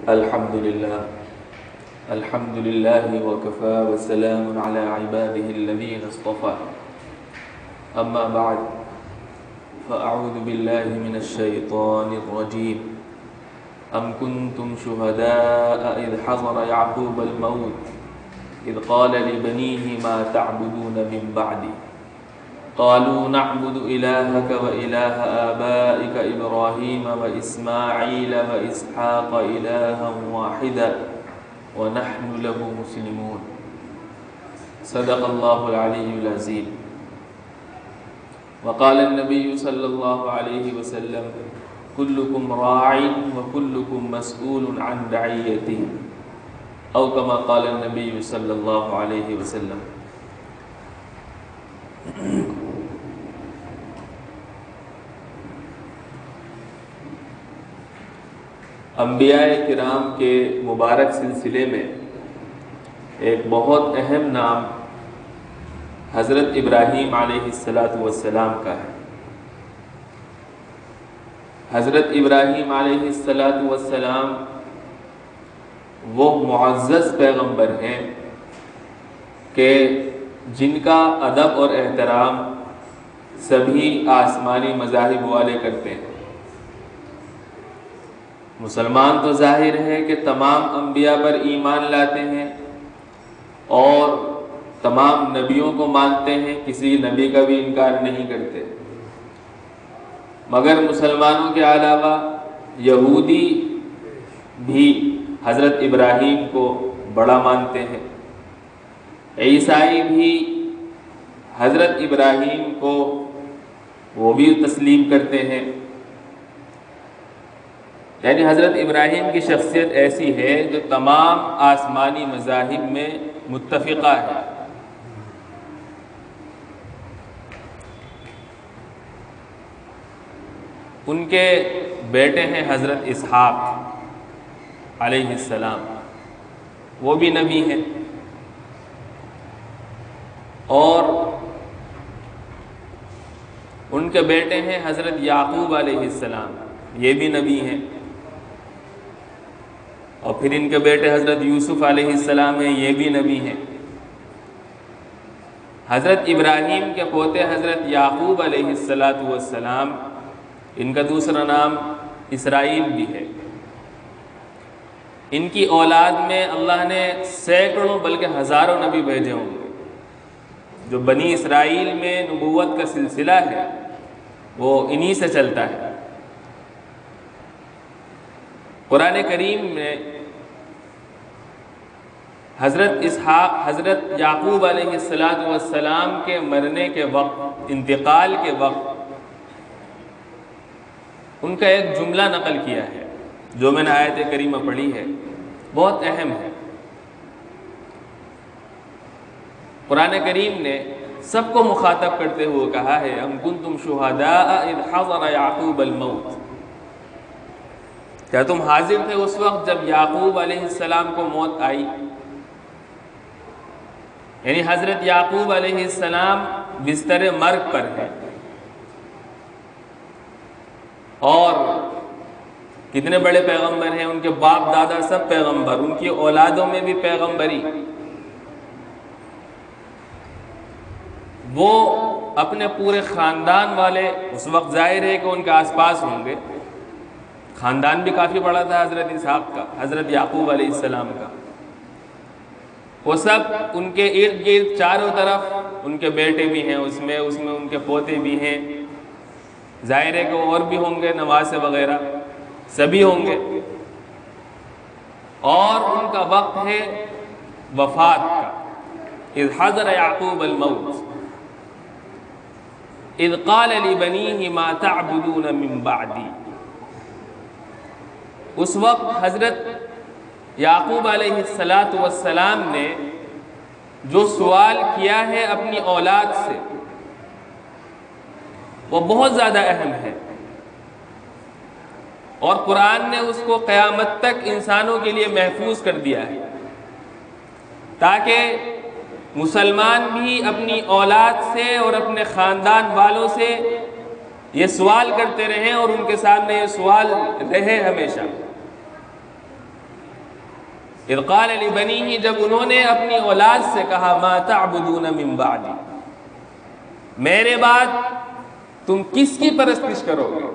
الحمد لله وكفى وسلام على عباده الذين اصطفى أما بعد فأعوذ بالله من الشيطان الرجيم أم كنتم شهداء إذ حضر يعقوب الموت إذ قال لبنيه ما تعبدون من بعدي قالوا نعبد إلهك وإله آبائك إبراهيم وإسماعيل وإسحاق إلها واحدا ونحن له مسلمون صدق الله العلي العظيم وقال النبي صلى الله عليه وسلم كلكم راع وكلكم مسؤول عن رعيته أو كما قال النبي صلى الله عليه وسلم۔ انبیاء کرام کے مبارک سلسلے میں ایک بہت اہم نام حضرت ابراہیم علیہ السلام کا ہے۔ حضرت ابراہیم علیہ السلام وہ معزز پیغمبر ہیں کہ جن کا ادب اور احترام سبھی آسمانی مذاہب والے کرتے ہیں۔ مسلمان تو ظاہر ہے کہ تمام انبیاء پر ایمان لاتے ہیں اور تمام نبیوں کو مانتے ہیں، کسی نبی کا بھی انکار نہیں کرتے، مگر مسلمانوں کے علاوہ یہودی بھی حضرت ابراہیم کو بڑا مانتے ہیں، عیسائی بھی حضرت ابراہیم کو وہ بھی تسلیم کرتے ہیں۔ یعنی حضرت ابراہیم کی شخصیت ایسی ہے جو تمام آسمانی مذاہب میں متفقہ ہے۔ ان کے بیٹے ہیں حضرت اسحاق علیہ السلام، وہ بھی نبی ہیں، اور ان کے بیٹے ہیں حضرت یعقوب علیہ السلام، یہ بھی نبی ہیں، اور پھر ان کے بیٹے حضرت یوسف علیہ السلام ہیں، یہ بھی نبی ہیں۔ حضرت ابراہیم کے پوتے حضرت یعقوب علیہ السلام، ان کا دوسرا نام اسرائیل بھی ہے۔ ان کی اولاد میں اللہ نے سینکڑوں بلکہ ہزاروں نبی بھیجے ہوں گے۔ جو بنی اسرائیل میں نبوت کا سلسلہ ہے وہ انہی سے چلتا ہے۔ قرآن کریم میں حضرت یعقوب علیہ السلام کے مرنے کے وقت، انتقال کے وقت، ان کا ایک جملہ نقل کیا ہے جو میں نے آیت کریمہ پڑھی ہے، بہت اہم ہے۔ قرآن کریم نے سب کو مخاطب کرتے ہوئے کہا ہے ام کنتم شہداء اذ حضر یعقوب الموت، کیا تم حاضر تھے اس وقت جب یعقوب علیہ السلام کو موت آئی؟ یعنی حضرت یعقوب علیہ السلام بستر مرگ پر ہیں، اور کتنے بڑے پیغمبر ہیں، ان کے باپ دادا سب پیغمبر، ان کی اولادوں میں بھی پیغمبری۔ وہ اپنے پورے خاندان والے، اس وقت ظاہر ہے کہ ان کے آس پاس ہوں گے، خاندان بھی کافی بڑا تھا حضرت اسحاق کا، حضرت یعقوب علیہ السلام کا، وہ سب ان کے ارد گرد چاروں طرف ان کے بیٹے بھی ہیں، اس میں ان کے پوتے بھی ہیں، ظاہر ہے کہ اور بھی ہوں گے، نواسے وغیرہ سبھی ہوں گے، اور ان کا وقت ہے وفات کا۔ اذ حضر یعقوب الموت اذ قال لبنیہ ما تعبدون من بعدی، اس وقت حضرت یعقوب علیہ السلام نے جو سوال کیا ہے اپنی اولاد سے وہ بہت زیادہ اہم ہے، اور قرآن نے اس کو قیامت تک انسانوں کے لیے محفوظ کر دیا ہے، تاکہ مسلمان بھی اپنی اولاد سے اور اپنے خاندان والوں سے یہ سوال کرتے رہیں اور ان کے سامنے یہ سوال رہے ہمیشہ اذ قال لبنیہ، جب انہوں نے اپنی اولاد سے کہا ما تعبدون من بعدی، میرے بعد تم کس کی پرستش کرو گے؟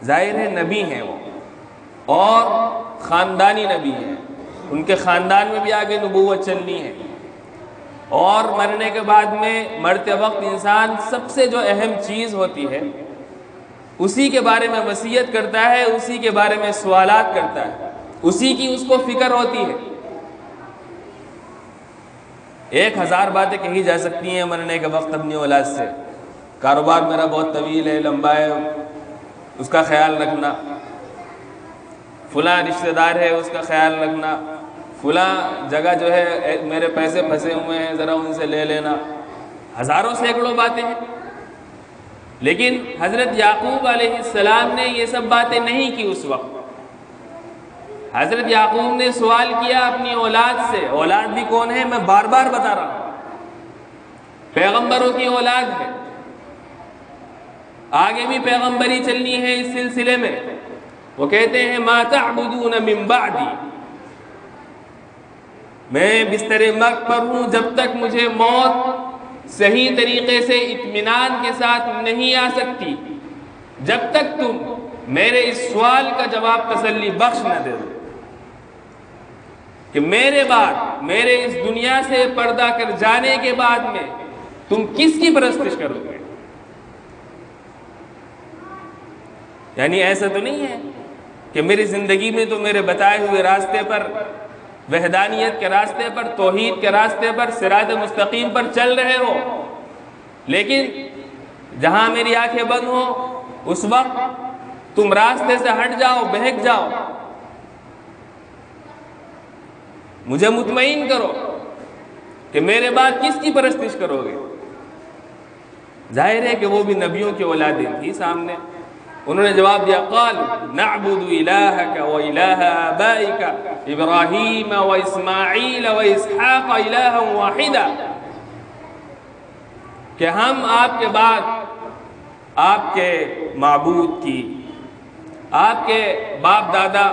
ظاہر ہے نبی ہیں وہ، اور خاندانی نبی ہیں، ان کے خاندان میں بھی آگے نبوت چلنی ہے، اور مرنے کے بعد میں مرتے وقت انسان سب سے جو اہم چیز ہوتی ہے اسی کے بارے میں وصیت کرتا ہے، اسی کے بارے میں سوالات کرتا ہے، اسی کی اس کو فکر ہوتی ہے۔ 1000 باتیں کہی جا سکتی ہیں مرنے کے وقت اپنی اولاد سے، کاروبار میرا بہت طویل ہے، لمبا ہے، اس کا خیال رکھنا، فلاں رشتہ دار ہے اس کا خیال رکھنا، فلاں جگہ جو ہے میرے پیسے پھنسے ہوئے ہیں ذرا ان سے لے لینا، ہزاروں سینکڑوں باتیں ہیں۔ لیکن حضرت یعقوب علیہ السلام نے یہ سب باتیں نہیں کی اس وقت۔ حضرت یعقوب نے سوال کیا اپنی اولاد سے، اولاد بھی کون ہے میں بار بار بتا رہا ہوں، پیغمبروں کی اولاد ہے، آگے بھی پیغمبری چلنی ہے اس سلسلے میں۔ وہ کہتے ہیں ما تعبدون من بعدی، میں بستر مرگ پر ہوں، جب تک مجھے موت صحیح طریقے سے اطمینان کے ساتھ نہیں آ سکتی، جب تک تم میرے اس سوال کا جواب تسلی بخش نہ دے دو کہ میرے بعد، میرے اس دنیا سے پردہ کر جانے کے بعد میں تم کس کی پرستش کرو گے؟ یعنی ایسا تو نہیں ہے کہ میری زندگی میں تو میرے بتائے ہوئے راستے پر، وحدانیت کے راستے پر، توحید کے راستے پر، صراط مستقیم پر چل رہے ہو، لیکن جہاں میری آنکھیں بند ہوں اس وقت تم راستے سے ہٹ جاؤ، بہک جاؤ۔ مجھے مطمئن کرو کہ میرے بعد کس کی پرستش کرو گے؟ ظاہر ہے کہ وہ بھی نبیوں کی اولادیں تھی سامنے۔ انہوں نے جواب دیا قال نعبد الہک و الہ آبائک ابراہیم و اسماعیل و اسحاق الہا واحدا، کہ ہم آپ کے بعد آپ کے معبود کی، آپ کے باپ دادا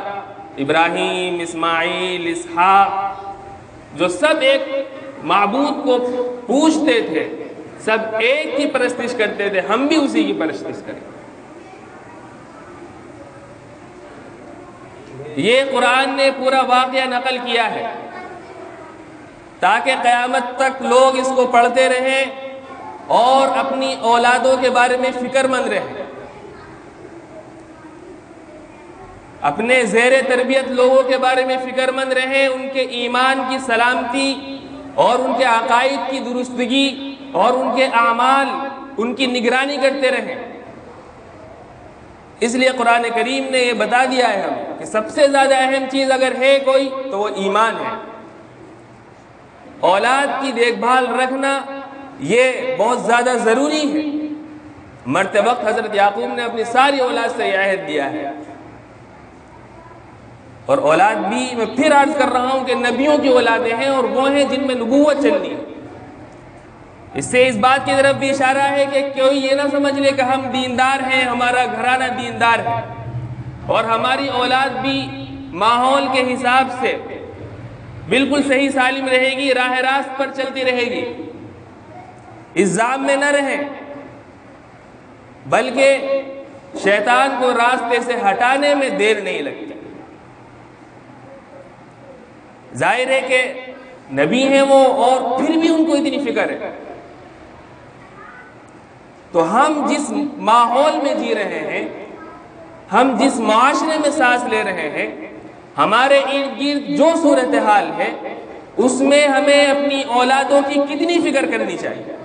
ابراہیم، اسماعیل، اسحاق، جو سب ایک معبود کو پوجتے تھے، سب ایک کی پرستش کرتے تھے، ہم بھی اسی کی پرستش کریں۔ یہ قرآن نے پورا واقعہ نقل کیا ہے تاکہ قیامت تک لوگ اس کو پڑھتے رہیں اور اپنی اولادوں کے بارے میں فکر مند رہیں، اپنے زیر تربیت لوگوں کے بارے میں فکر مند رہیں، ان کے ایمان کی سلامتی اور ان کے عقائد کی درستگی اور ان کے اعمال، ان کی نگرانی کرتے رہیں۔ اس لیے قرآن کریم نے یہ بتا دیا ہے ہمیں کہ سب سے زیادہ اہم چیز اگر ہے کوئی تو وہ ایمان ہے۔ اولاد کی دیکھ بھال رکھنا یہ بہت زیادہ ضروری ہے۔ مرتے وقت حضرت یعقوب نے اپنی ساری اولاد سے یہ عہد دیا ہے، اور اولاد بھی میں پھر عرض کر رہا ہوں کہ نبیوں کی اولادیں ہیں، اور وہ ہیں جن میں نبوت چلنی ہے۔ اس سے اس بات کی طرف بھی اشارہ ہے کہ کوئی یہ نہ سمجھ لے کہ ہم دیندار ہیں، ہمارا گھرانہ دیندار ہے، اور ہماری اولاد بھی ماحول کے حساب سے بالکل صحیح سالم رہے گی، راہ راست پر چلتی رہے گی، الزام میں نہ رہیں، بلکہ شیطان کو راستے سے ہٹانے میں دیر نہیں لگتی۔ ظاہر ہے کہ نبی ہیں وہ، اور پھر بھی ان کو اتنی فکر ہے۔ تو ہم جس ماحول میں جی رہے ہیں، ہم جس معاشرے میں سانس لے رہے ہیں، ہمارے ارد گرد جو صورتحال ہے، اس میں ہمیں اپنی اولادوں کی کتنی فکر کرنی چاہیے،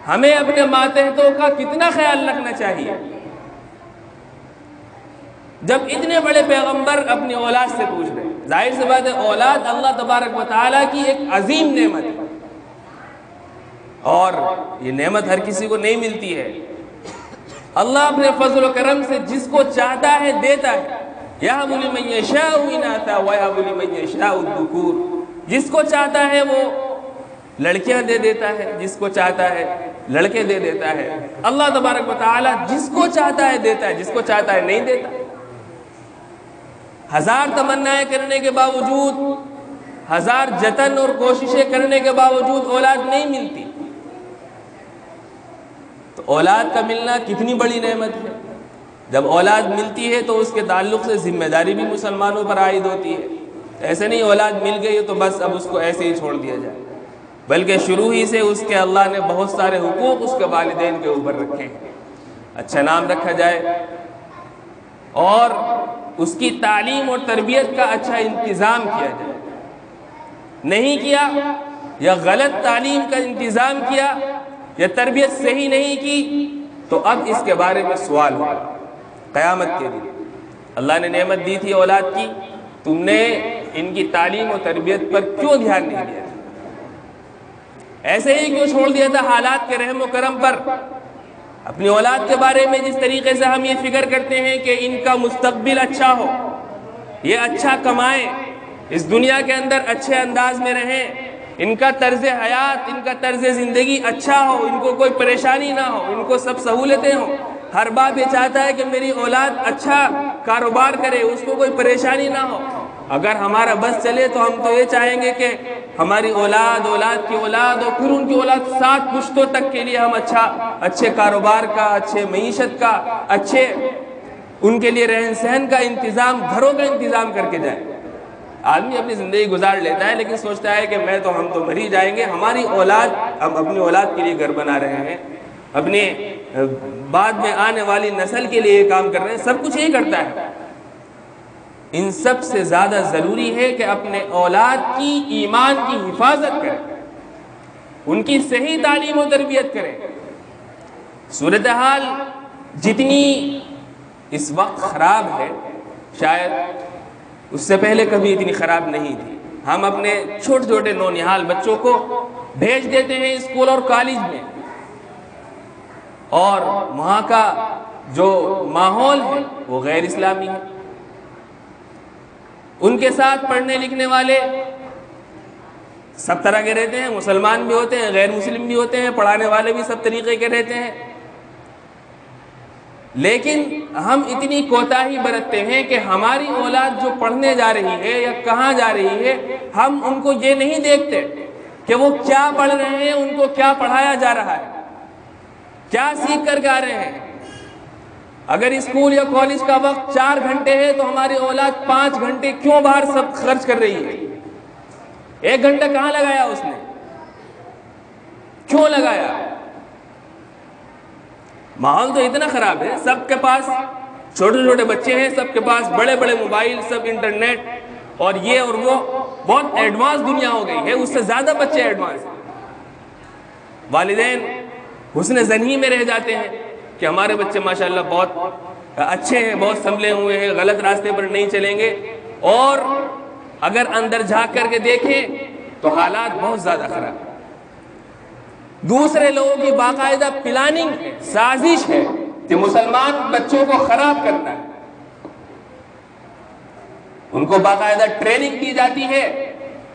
ہمیں اپنے ماتحتوں کا کتنا خیال رکھنا چاہیے۔ جب اتنے بڑے پیغمبر اپنی اولاد سے پوچھ رہے ہیں، ظاہر سی بات ہے اولاد اللہ تبارک و تعالیٰ کی ایک عظیم نعمت ہے، اور یہ نعمت ہر کسی کو نہیں ملتی ہے۔ اللہ اپنے فضل و کرم سے جس کو چاہتا ہے دیتا ہے۔ یَهَبُ لِمَن يَشَاءُ إِنَاثًا وَيَهَبُ لِمَن يَشَاءُ الذُّكُورَ، جس کو چاہتا ہے وہ لڑکیاں دے دیتا ہے، جس کو چاہتا ہے لڑکے دے دیتا ہے۔ اللہ تبارک و تعالیٰ جس کو چاہتا ہے دیتا ہے، جس کو چاہتا ہے نہیں دیتا۔ ہزار تمنائیں کرنے کے باوجود، ہزار جتن اور کوششیں کرنے کے باوجود اولاد نہیں ملتی، تو اولاد کا ملنا کتنی بڑی نعمت ہے۔ جب اولاد ملتی ہے تو اس کے تعلق سے ذمہ داری بھی مسلمانوں پر عائد ہوتی ہے۔ ایسے نہیں اولاد مل گئی تو بس اب اس کو ایسے ہی چھوڑ دیا جائے، بلکہ شروع ہی سے اس کے اللہ نے بہت سارے حقوق اس کے والدین کے اوپر رکھے ہیں۔ اچھا نام رکھا جائے اور اس کی تعلیم اور تربیت کا اچھا انتظام کیا جائے۔ نہیں کیا یا غلط تعلیم کا انتظام کیا یا تربیت صحیح نہیں کی تو اب اس کے بارے میں سوال ہوگا قیامت کے دن۔ اللہ نے نعمت دی تھی اولاد کی، تم نے ان کی تعلیم و تربیت پر کیوں دھیان نہیں دیا تھا؟ ایسے ہی کیوں چھوڑ دیا تھا حالات کے رحم و کرم پر؟ اپنی اولاد کے بارے میں جس طریقے سے ہم یہ فکر کرتے ہیں کہ ان کا مستقبل اچھا ہو، یہ اچھا کمائیں، اس دنیا کے اندر اچھے انداز میں رہیں، ان کا طرز حیات، ان کا طرز زندگی اچھا ہو، ان کو کوئی پریشانی نہ ہو، ان کو سب سہولتیں ہوں۔ ہر باپ یہ چاہتا ہے کہ میری اولاد اچھا کاروبار کرے، اس کو کوئی پریشانی نہ ہو۔ اگر ہمارا بس چلے تو ہم تو یہ چاہیں گے کہ ہماری اولاد، اولاد کی اولاد اور پھر ان کی اولاد 7 پشتوں تک کے لیے ہم اچھے کاروبار کا، اچھے معیشت کا، اچھے ان کے لیے رہن سہن کا انتظام، گھروں کا انتظام کر کے جائیں۔ آدمی اپنی زندگی گزار لیتا ہے لیکن سوچتا ہے کہ ہم تو مر ہی جائیں گے، ہماری اولاد، ہم اپنی اولاد کے لیے گھر بنا رہے ہیں، اپنے بعد میں آنے والی نسل کے لیے یہ کام کر رہے ہیں، سب کچھ یہی کرتا ہے۔ ان سب سے زیادہ ضروری ہے کہ اپنے اولاد کی ایمان کی حفاظت کریں، ان کی صحیح تعلیم و تربیت کریں۔ صورتحال جتنی اس وقت خراب ہے شاید اس سے پہلے کبھی اتنی خراب نہیں تھی۔ ہم اپنے چھوٹے چھوٹے نونہال بچوں کو بھیج دیتے ہیں اسکول اور کالج میں، اور وہاں کا جو ماحول ہے وہ غیر اسلامی ہے۔ ان کے ساتھ پڑھنے لکھنے والے سب طرح کے رہتے ہیں، مسلمان بھی ہوتے ہیں، غیر مسلم بھی ہوتے ہیں، پڑھانے والے بھی سب طریقے کے رہتے ہیں، لیکن ہم اتنی کوتاہی برتتے ہیں کہ ہماری اولاد جو پڑھنے جا رہی ہے یا کہاں جا رہی ہے، ہم ان کو یہ نہیں دیکھتے کہ وہ کیا پڑھ رہے ہیں، ان کو کیا پڑھایا جا رہا ہے، کیا سیکھ کر آ رہے ہیں۔ اگر اسکول یا کالج کا وقت 4 گھنٹے ہے تو ہماری اولاد 5 گھنٹے کیوں باہر سب خرچ کر رہی ہے؟ 1 گھنٹہ کہاں لگایا اس نے؟ کیوں لگایا؟ ماحول تو اتنا خراب ہے، سب کے پاس چھوٹے چھوٹے بچے ہیں، سب کے پاس بڑے بڑے موبائل، سب انٹرنیٹ اور یہ اور وہ، بہت ایڈوانس دنیا ہو گئی ہے، اس سے زیادہ بچے ایڈوانس ہیں۔ والدین حسن ظنی میں رہ جاتے ہیں کہ ہمارے بچے ماشاءاللہ بہت اچھے ہیں، بہت سنبھلے ہوئے ہیں، غلط راستے پر نہیں چلیں گے، اور اگر اندر جھانک کر کے دیکھیں تو حالات بہت زیادہ خراب ہیں۔ دوسرے لوگوں کی باقاعدہ پلاننگ ہے، سازش ہے کہ مسلمان بچوں کو خراب کرنا ہے۔ ان کو باقاعدہ ٹریننگ دی جاتی ہے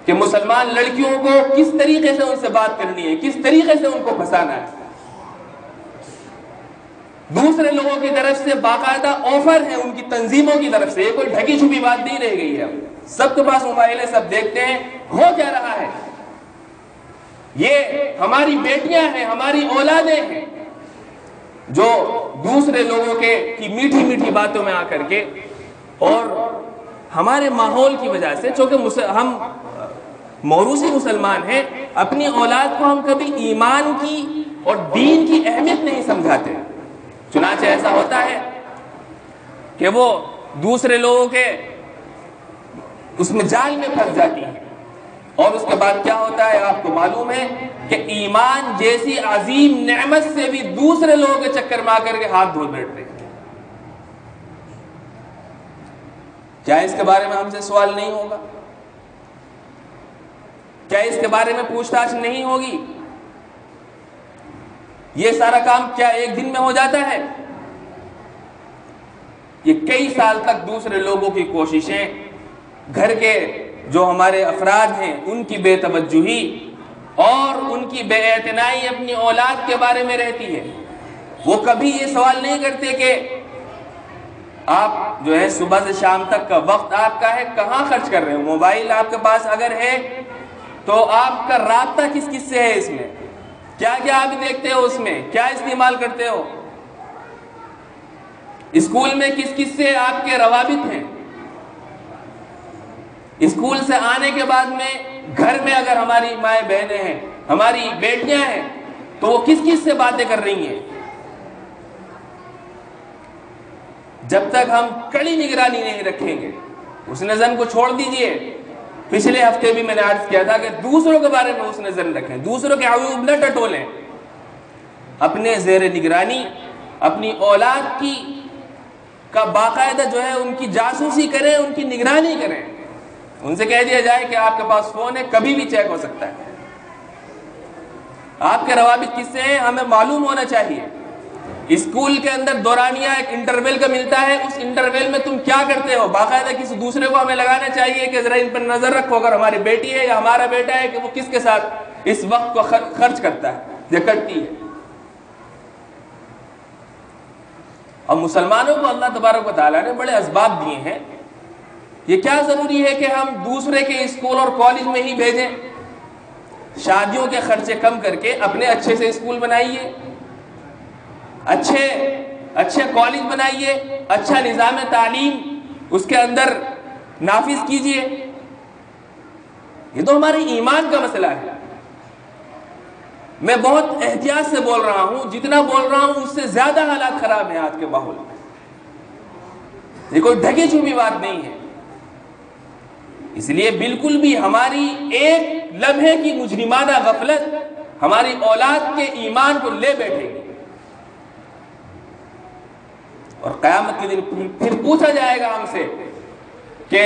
کہ مسلمان لڑکیوں کو کس طریقے سے ان سے بات کرنی ہے، کس طریقے سے ان کو پھنسانا ہے۔ دوسرے لوگوں کی طرف سے باقاعدہ آفر ہے، ان کی تنظیموں کی طرف سے، یہ کوئی ڈھکی چھپی بات نہیں رہ گئی ہے۔ سب کے پاس موبائل ہے، سب دیکھتے ہیں ہو کیا رہا ہے۔ یہ ہماری بیٹیاں ہیں، ہماری اولادیں ہیں، جو دوسرے لوگوں کی میٹھی میٹھی باتوں میں آ کر کے اور ہمارے ماحول کی وجہ سے، چونکہ ہم موروثی مسلمان ہیں، اپنی اولاد کو ہم کبھی ایمان کی اور دین کی اہمیت نہیں سمجھاتے، چنانچہ ایسا ہوتا ہے کہ وہ دوسرے لوگوں کے اس میں جال میں پھنس جاتی ہیں، اور اس کے بعد کیا ہوتا ہے آپ کو معلوم ہے کہ ایمان جیسی عظیم نعمت سے بھی دوسرے لوگوں کے چکر میں آ کر کے ہاتھ دھو بیٹھتے ہیں۔ کیا اس کے بارے میں ہم سے سوال نہیں ہوگا؟ کیا اس کے بارے میں پوچھ تاچھ نہیں ہوگی؟ یہ سارا کام کیا ایک دن میں ہو جاتا ہے؟ یہ کئی سال تک دوسرے لوگوں کی کوششیں، گھر کے جو ہمارے افراد ہیں ان کی بے توجہی اور ان کی بے اعتنائی اپنی اولاد کے بارے میں رہتی ہے۔ وہ کبھی یہ سوال نہیں کرتے کہ آپ جو ہے صبح سے شام تک کا وقت آپ کا ہے کہاں خرچ کر رہے ہو؟ موبائل آپ کے پاس اگر ہے تو آپ کا رابطہ کس کس سے ہے؟ اس میں کیا کیا آپ دیکھتے ہو؟ اس میں کیا استعمال کرتے ہو؟ اسکول میں کس کس سے آپ کے روابط ہیں؟ اسکول سے آنے کے بعد میں گھر میں اگر ہماری مائیں بہنیں ہیں، ہماری بیٹیاں ہیں، تو وہ کس کس سے باتیں کر رہی ہیں؟ جب تک ہم کڑی نگرانی نہیں رکھیں گے، اس نظر کو چھوڑ دیجئے۔ پچھلے ہفتے بھی میں نے عرض کیا تھا کہ دوسروں کے بارے میں اس نظر رکھیں، دوسروں کے عیوب نہ ٹٹولیں، اپنے زیر نگرانی اپنی اولاد کی کا باقاعدہ جو ہے ان کی جاسوسی کریں، ان کی نگرانی کریں۔ ان سے کہہ دیا جائے کہ آپ کے پاس فون ہے، کبھی بھی چیک ہو سکتا ہے۔ آپ کے روابط کس سے ہیں ہمیں معلوم ہونا چاہیے۔ اسکول کے اندر دورانیہ ایک انٹرویل کا ملتا ہے، اس انٹرویل میں تم کیا کرتے ہو؟ باقاعدہ کسی دوسرے کو ہمیں لگانا چاہیے کہ ذرا ان پر نظر رکھو، اگر ہماری بیٹی ہے یا ہمارا بیٹا ہے کہ وہ کس کے ساتھ اس وقت کو خرچ کرتا ہے یا کرتی ہے۔ اور مسلمانوں کو اللہ تبارک و تعالیٰ نے بڑے اسباب دیے ہیں۔ یہ کیا ضروری ہے کہ ہم دوسرے کے اسکول اور کالج میں ہی بھیجیں؟ شادیوں کے خرچے کم کر کے اپنے اچھے سے اسکول بنائیے، اچھے کالج بنائیے، اچھا نظام تعلیم اس کے اندر نافذ کیجئے۔ یہ تو ہمارے ایمان کا مسئلہ ہے۔ میں بہت احتیاط سے بول رہا ہوں، جتنا بول رہا ہوں اس سے زیادہ حالات خراب ہیں آج کے ماحول میں۔ یہ کوئی ڈھکی چھپی بات نہیں ہے۔ اس لیے بالکل بھی ہماری ایک لمحے کی مجرمانہ غفلت ہماری اولاد کے ایمان کو لے بیٹھے گی، اور قیامت کے دن پھر پوچھا جائے گا ہم سے کہ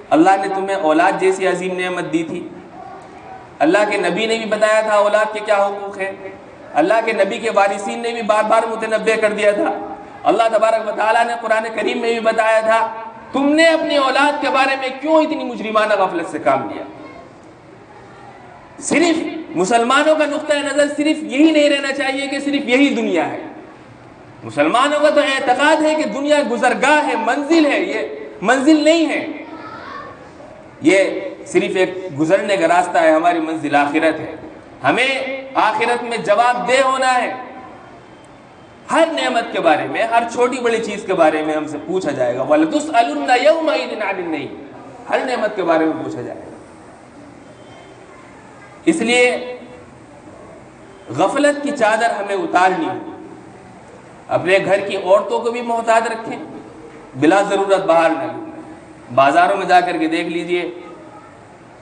اللہ نے تمہیں اولاد جیسی عظیم نعمت دی تھی۔ اللہ کے نبی نے بھی بتایا تھا اولاد کے کیا حقوق ہیں، اللہ کے نبی کے وارثین نے بھی بار بار متنبہ کر دیا تھا، اللہ تبارک و تعالیٰ نے قرآن کریم میں بھی بتایا تھا۔ تم نے اپنی اولاد کے بارے میں کیوں اتنی مجرمانہ غفلت سے کام لیا؟ صرف مسلمانوں کا نقطہ نظر صرف یہی نہیں رہنا چاہیے کہ صرف یہی دنیا ہے۔ مسلمانوں کا تو اعتقاد ہے کہ دنیا گزرگاہ ہے، منزل ہے، یہ منزل نہیں ہے، یہ صرف ایک گزرنے کا راستہ ہے، ہماری منزل آخرت ہے۔ ہمیں آخرت میں جواب دہ ہونا ہے۔ ہر نعمت کے بارے میں، ہر چھوٹی بڑی چیز کے بارے میں ہم سے پوچھا جائے گا۔ وَلَتُسْأَلُنَّ يَوْمَئِذٍ عَنِ النَّعِيمِ، ہر نعمت کے بارے میں پوچھا جائے گا۔ اس لیے غفلت کی چادر ہمیں اتارنی ہے۔ اپنے گھر کی عورتوں کو بھی محتاط رکھیں، بلا ضرورت باہر نہ گھومیں۔ بازاروں میں جا کر کے دیکھ لیجئے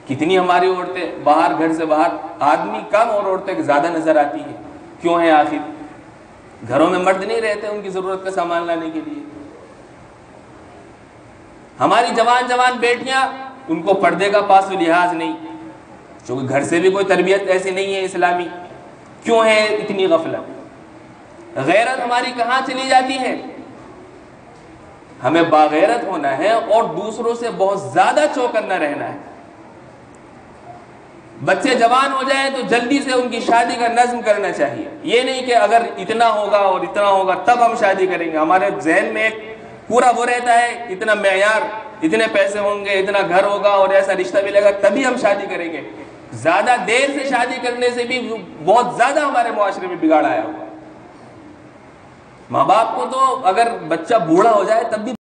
کتنی ہماری عورتیں باہر، گھر سے باہر آدمی کم اور عورتیں زیادہ نظر آتی ہیں۔ کیوں ہیں آخر؟ گھروں میں مرد نہیں رہتے ان کی ضرورت کا سامان لانے کے لیے۔ ہماری جوان بیٹیاں، ان کو پردے کا پاس و لحاظ نہیں، چونکہ گھر سے بھی کوئی تربیت ایسی نہیں ہے اسلامی۔ کیوں ہے اتنی غفلت؟ غیرت ہماری کہاں چلی جاتی ہے؟ ہمیں باغیرت ہونا ہے اور دوسروں سے بہت زیادہ چوکنا رہنا ہے۔ بچے جوان ہو جائیں تو جلدی سے ان کی شادی کا نظم کرنا چاہیے۔ یہ نہیں کہ اگر اتنا ہوگا اور اتنا ہوگا تب ہم شادی کریں گے۔ ہمارے ذہن میں ایک پورا وہ رہتا ہے اتنا معیار، اتنے پیسے ہوں گے، اتنا گھر ہوگا اور ایسا رشتہ ملے گا تبھی ہم شادی کریں گے۔ زیادہ دیر سے شادی کرنے سے بھی بہت زیادہ ہمارے معاشرے میں بگاڑ آیا ہوا۔ ماں باپ کو تو اگر بچہ بوڑھا ہو جائے تب بھی